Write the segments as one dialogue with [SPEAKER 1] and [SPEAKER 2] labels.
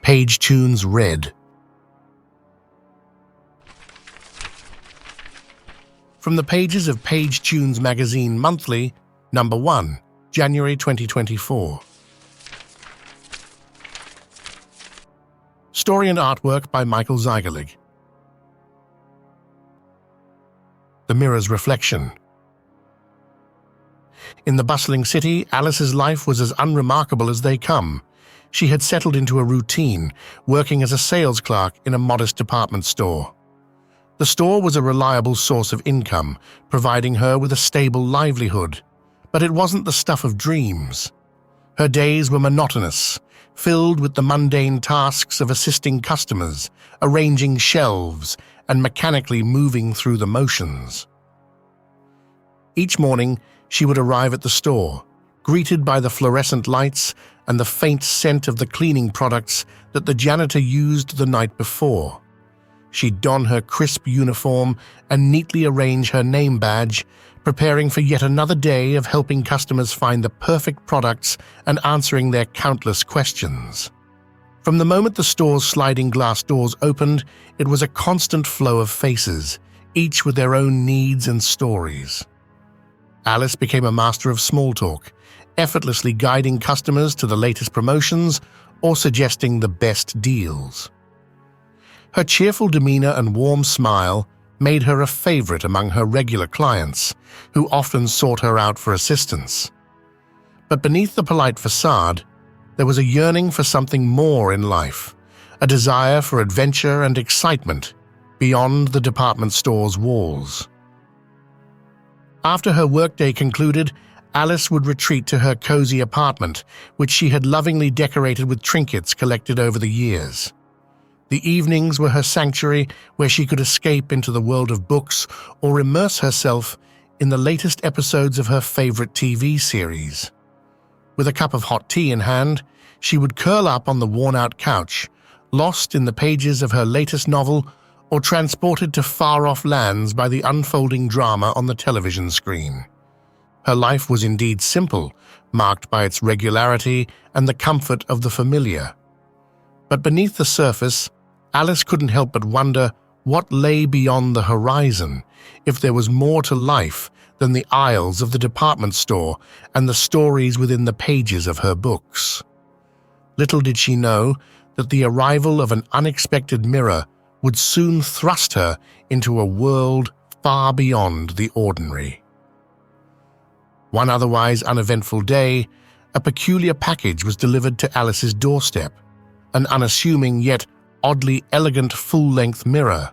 [SPEAKER 1] Pagetunes Read. From the pages of Pagetunes Magazine Monthly, Number 1, January 2024. Story and artwork by Michael Zygerlig. The Mirror's Reflection. In the bustling city, Alice's life was as unremarkable as they come. She had settled into a routine, working as a sales clerk in a modest department store. The store was a reliable source of income, providing her with a stable livelihood. But it wasn't the stuff of dreams. Her days were monotonous, filled with the mundane tasks of assisting customers, arranging shelves, and mechanically moving through the motions. Each morning, she would arrive at the store, greeted by the fluorescent lights and the faint scent of the cleaning products that the janitor used the night before. She'd don her crisp uniform and neatly arrange her name badge, preparing for yet another day of helping customers find the perfect products and answering their countless questions. From the moment the store's sliding glass doors opened, it was a constant flow of faces, each with their own needs and stories. Alice became a master of small talk, effortlessly guiding customers to the latest promotions or suggesting the best deals. Her cheerful demeanor and warm smile made her a favorite among her regular clients, who often sought her out for assistance. But beneath the polite facade, there was a yearning for something more in life, a desire for adventure and excitement beyond the department store's walls. After her workday concluded, Alice would retreat to her cozy apartment, which she had lovingly decorated with trinkets collected over the years. The evenings were her sanctuary, where she could escape into the world of books or immerse herself in the latest episodes of her favorite TV series. With a cup of hot tea in hand, she would curl up on the worn-out couch, lost in the pages of her latest novel or transported to far-off lands by the unfolding drama on the television screen. Her life was indeed simple, marked by its regularity and the comfort of the familiar. But beneath the surface, Alice couldn't help but wonder what lay beyond the horizon, if there was more to life than the aisles of the department store and the stories within the pages of her books. Little did she know that the arrival of an unexpected mirror would soon thrust her into a world far beyond the ordinary. One otherwise uneventful day, a peculiar package was delivered to Alice's doorstep, an unassuming yet oddly elegant full-length mirror.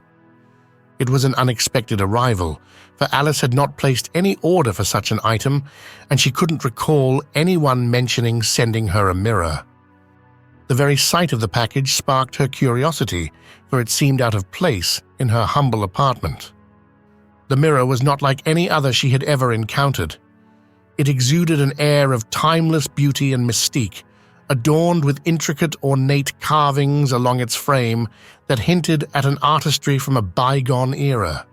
[SPEAKER 1] It was an unexpected arrival, for Alice had not placed any order for such an item, and she couldn't recall anyone mentioning sending her a mirror. The very sight of the package sparked her curiosity, for it seemed out of place in her humble apartment. The mirror was not like any other she had ever encountered. It exuded an air of timeless beauty and mystique, adorned with intricate, ornate carvings along its frame that hinted at an artistry from a bygone era.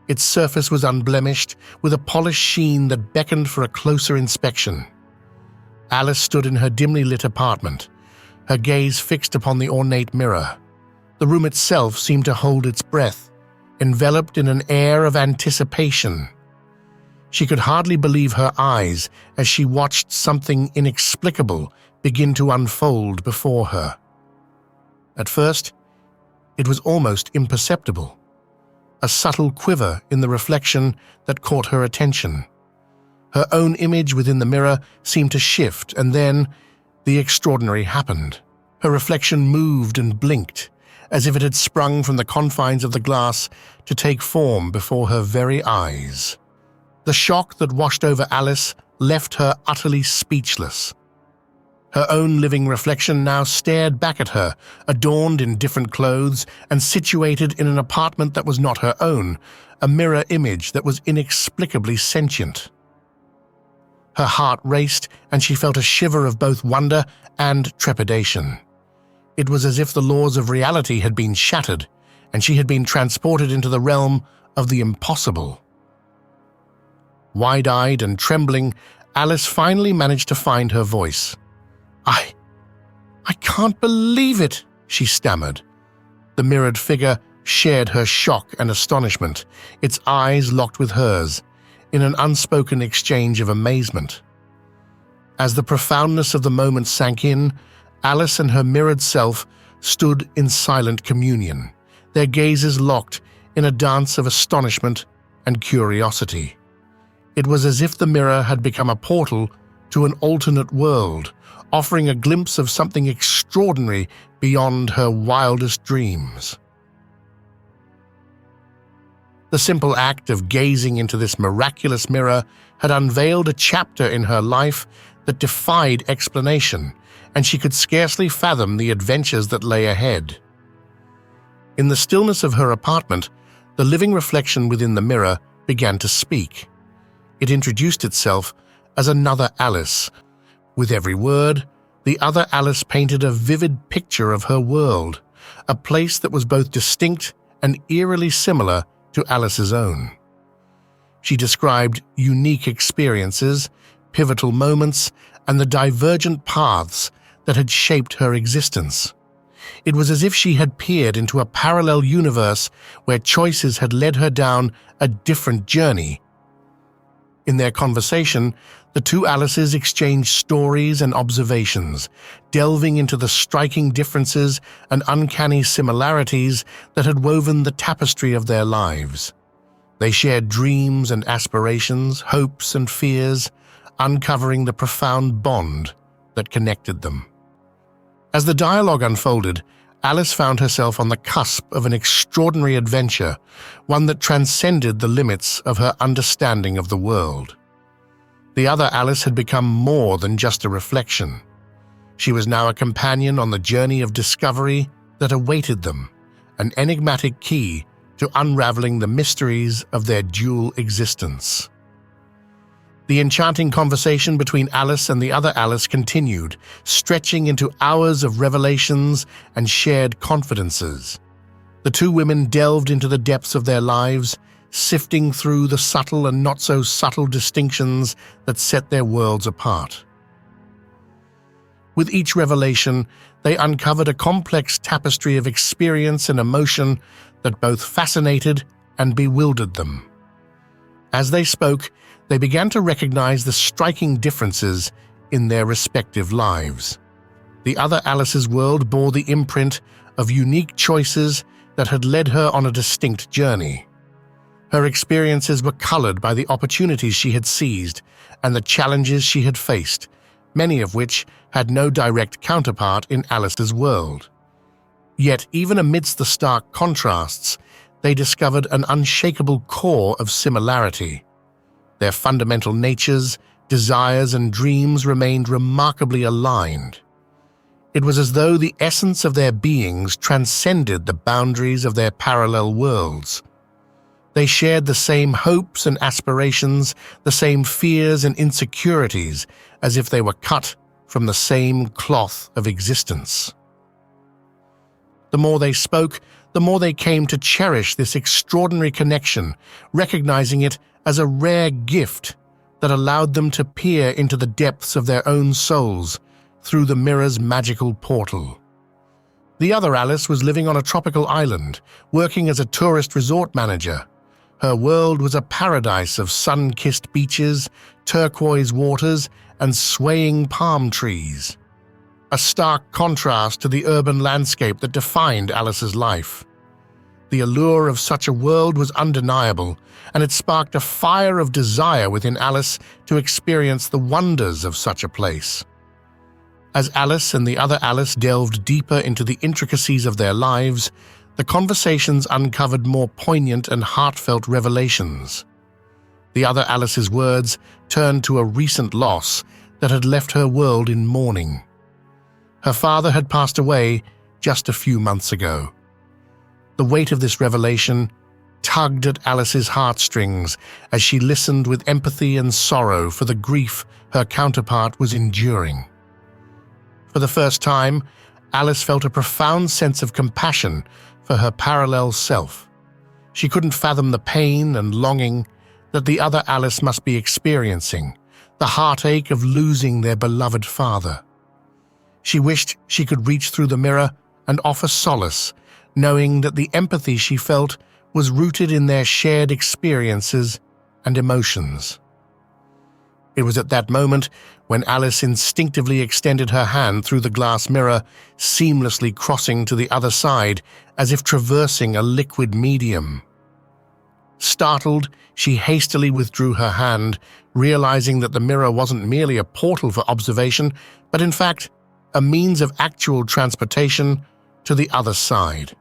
[SPEAKER 1] Its surface was unblemished, with a polished sheen that beckoned for a closer inspection. Alice stood in her dimly lit apartment, her gaze fixed upon the ornate mirror. The room itself seemed to hold its breath, enveloped in an air of anticipation. She could hardly believe her eyes as she watched something inexplicable begin to unfold before her. At first, it was almost imperceptible, a subtle quiver in the reflection that caught her attention. Her own image within the mirror seemed to shift, and then the extraordinary happened. Her reflection moved and blinked, as if it had sprung from the confines of the glass to take form before her very eyes. The shock that washed over Alice left her utterly speechless. Her own living reflection now stared back at her, adorned in different clothes and situated in an apartment that was not her own, a mirror image that was inexplicably sentient. Her heart raced, and she felt a shiver of both wonder and trepidation. It was as if the laws of reality had been shattered, and she had been transported into the realm of the impossible. Wide-eyed and trembling, Alice finally managed to find her voice. I can't believe it," she stammered. The mirrored figure shared her shock and astonishment, its eyes locked with hers, in an unspoken exchange of amazement. As the profoundness of the moment sank in, Alice and her mirrored self stood in silent communion, their gazes locked in a dance of astonishment and curiosity. It was as if the mirror had become a portal to an alternate world, offering a glimpse of something extraordinary beyond her wildest dreams. The simple act of gazing into this miraculous mirror had unveiled a chapter in her life that defied explanation, and she could scarcely fathom the adventures that lay ahead. In the stillness of her apartment, the living reflection within the mirror began to speak. It introduced itself as another Alice. With every word, the other Alice painted a vivid picture of her world, a place that was both distinct and eerily similar to Alice's own. She described unique experiences, pivotal moments, and the divergent paths that had shaped her existence. It was as if she had peered into a parallel universe where choices had led her down a different journey. In their conversation, the two Alices exchanged stories and observations, delving into the striking differences and uncanny similarities that had woven the tapestry of their lives. They shared dreams and aspirations, hopes and fears, uncovering the profound bond that connected them. As the dialogue unfolded, Alice found herself on the cusp of an extraordinary adventure, one that transcended the limits of her understanding of the world. The other Alice had become more than just a reflection. She was now a companion on the journey of discovery that awaited them, an enigmatic key to unraveling the mysteries of their dual existence. The enchanting conversation between Alice and the other Alice continued, stretching into hours of revelations and shared confidences. The two women delved into the depths of their lives, sifting through the subtle and not-so-subtle distinctions that set their worlds apart. With each revelation, they uncovered a complex tapestry of experience and emotion that both fascinated and bewildered them. As they spoke, they began to recognize the striking differences in their respective lives. The other Alice's world bore the imprint of unique choices that had led her on a distinct journey. Her experiences were colored by the opportunities she had seized and the challenges she had faced, many of which had no direct counterpart in Alice's world. Yet, even amidst the stark contrasts, they discovered an unshakable core of similarity. Their fundamental natures, desires, and dreams remained remarkably aligned. It was as though the essence of their beings transcended the boundaries of their parallel worlds. They shared the same hopes and aspirations, the same fears and insecurities, as if they were cut from the same cloth of existence. The more they spoke, the more they came to cherish this extraordinary connection, recognizing it as a rare gift that allowed them to peer into the depths of their own souls through the mirror's magical portal. The other Alice was living on a tropical island, working as a tourist resort manager. Her world was a paradise of sun-kissed beaches, turquoise waters, and swaying palm trees. A stark contrast to the urban landscape that defined Alice's life. The allure of such a world was undeniable, and it sparked a fire of desire within Alice to experience the wonders of such a place. As Alice and the other Alice delved deeper into the intricacies of their lives, the conversations uncovered more poignant and heartfelt revelations. The other Alice's words turned to a recent loss that had left her world in mourning. Her father had passed away just a few months ago. The weight of this revelation tugged at Alice's heartstrings as she listened with empathy and sorrow for the grief her counterpart was enduring. For the first time, Alice felt a profound sense of compassion for her parallel self. She couldn't fathom the pain and longing that the other Alice must be experiencing, the heartache of losing their beloved father. She wished she could reach through the mirror and offer solace, knowing that the empathy she felt was rooted in their shared experiences and emotions. It was at that moment when Alice instinctively extended her hand through the glass mirror, seamlessly crossing to the other side as if traversing a liquid medium. Startled, she hastily withdrew her hand, realizing that the mirror wasn't merely a portal for observation, but in fact, a means of actual transportation to the other side.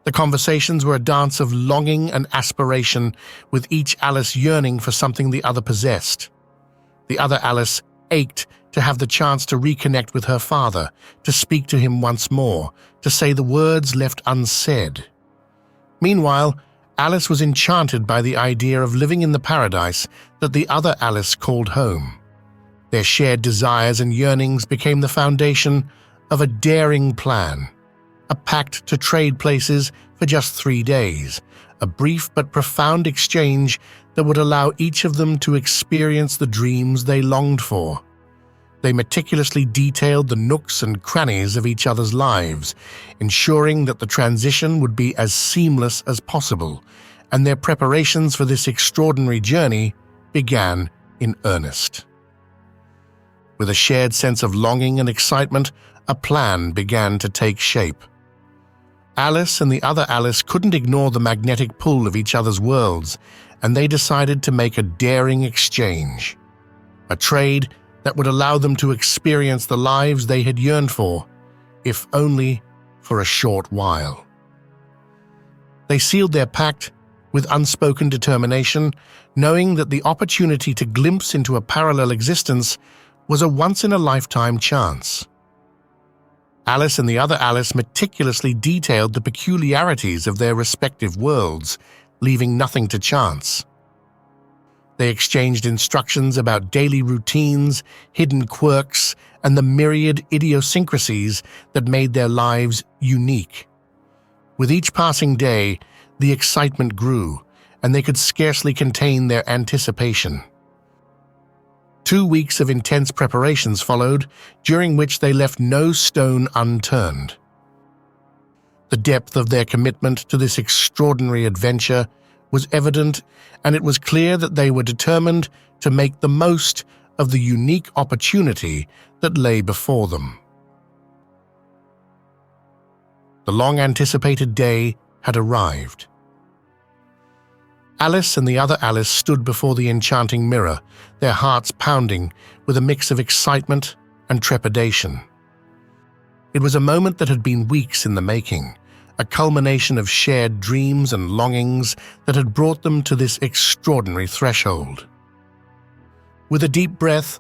[SPEAKER 1] The conversations were a dance of longing and aspiration, with each Alice yearning for something the other possessed. The other Alice ached to have the chance to reconnect with her father, to speak to him once more, to say the words left unsaid. Meanwhile, Alice was enchanted by the idea of living in the paradise that the other Alice called home. Their shared desires and yearnings became the foundation of a daring plan. A pact to trade places for just 3 days, a brief but profound exchange that would allow each of them to experience the dreams they longed for. They meticulously detailed the nooks and crannies of each other's lives, ensuring that the transition would be as seamless as possible, and their preparations for this extraordinary journey began in earnest. With a shared sense of longing and excitement, a plan began to take shape. Alice and the other Alice couldn't ignore the magnetic pull of each other's worlds, and they decided to make a daring exchange. A trade that would allow them to experience the lives they had yearned for, if only for a short while. They sealed their pact with unspoken determination, knowing that the opportunity to glimpse into a parallel existence was a once-in-a-lifetime chance. Alice and the other Alice meticulously detailed the peculiarities of their respective worlds, leaving nothing to chance. They exchanged instructions about daily routines, hidden quirks, and the myriad idiosyncrasies that made their lives unique. With each passing day, the excitement grew, and they could scarcely contain their anticipation. 2 weeks of intense preparations followed, during which they left no stone unturned. The depth of their commitment to this extraordinary adventure was evident, and it was clear that they were determined to make the most of the unique opportunity that lay before them. The long-anticipated day had arrived. Alice and the other Alice stood before the enchanting mirror, their hearts pounding with a mix of excitement and trepidation. It was a moment that had been weeks in the making, a culmination of shared dreams and longings that had brought them to this extraordinary threshold. With a deep breath,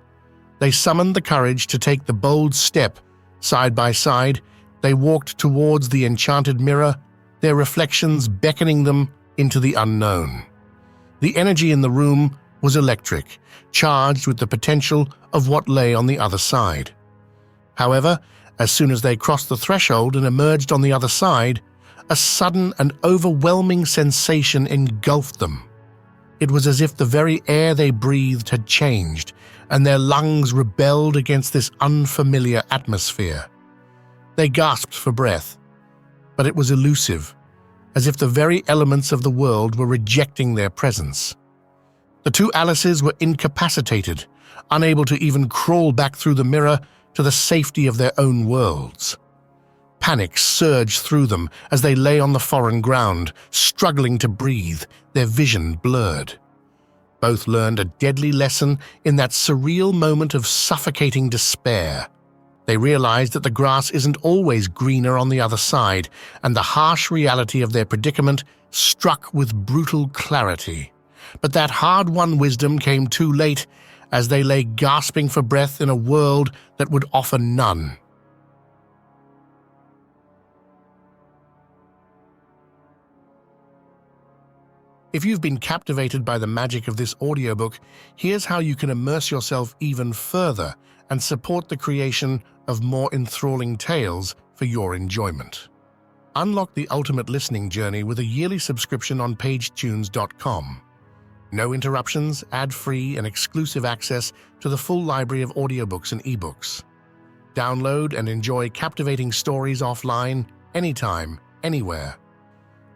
[SPEAKER 1] they summoned the courage to take the bold step. Side by side, they walked towards the enchanted mirror, their reflections beckoning them into the unknown. The energy in the room was electric, charged with the potential of what lay on the other side. However, as soon as they crossed the threshold and emerged on the other side, a sudden and overwhelming sensation engulfed them. It was as if the very air they breathed had changed, and their lungs rebelled against this unfamiliar atmosphere. They gasped for breath, but it was elusive, as if the very elements of the world were rejecting their presence. The 2 Alices were incapacitated, unable to even crawl back through the mirror to the safety of their own worlds. Panic surged through them as they lay on the foreign ground, struggling to breathe, their vision blurred. Both learned a deadly lesson in that surreal moment of suffocating despair. They realized that the grass isn't always greener on the other side, and the harsh reality of their predicament struck with brutal clarity. But that hard-won wisdom came too late, as they lay gasping for breath in a world that would offer none. If you've been captivated by the magic of this audiobook, here's how you can immerse yourself even further and support the creation of more enthralling tales for your enjoyment. Unlock the ultimate listening journey with a yearly subscription on pagetunes.com. No interruptions, ad-free, and exclusive access to the full library of audiobooks and ebooks. Download and enjoy captivating stories offline, anytime, anywhere.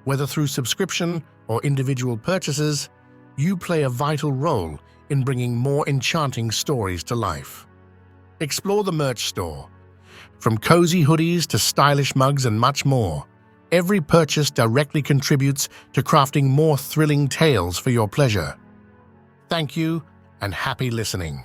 [SPEAKER 1] Whether through subscription or individual purchases, you play a vital role in bringing more enchanting stories to life. Explore the merch store. From cozy hoodies to stylish mugs and much more, every purchase directly contributes to crafting more thrilling tales for your pleasure. Thank you and happy listening.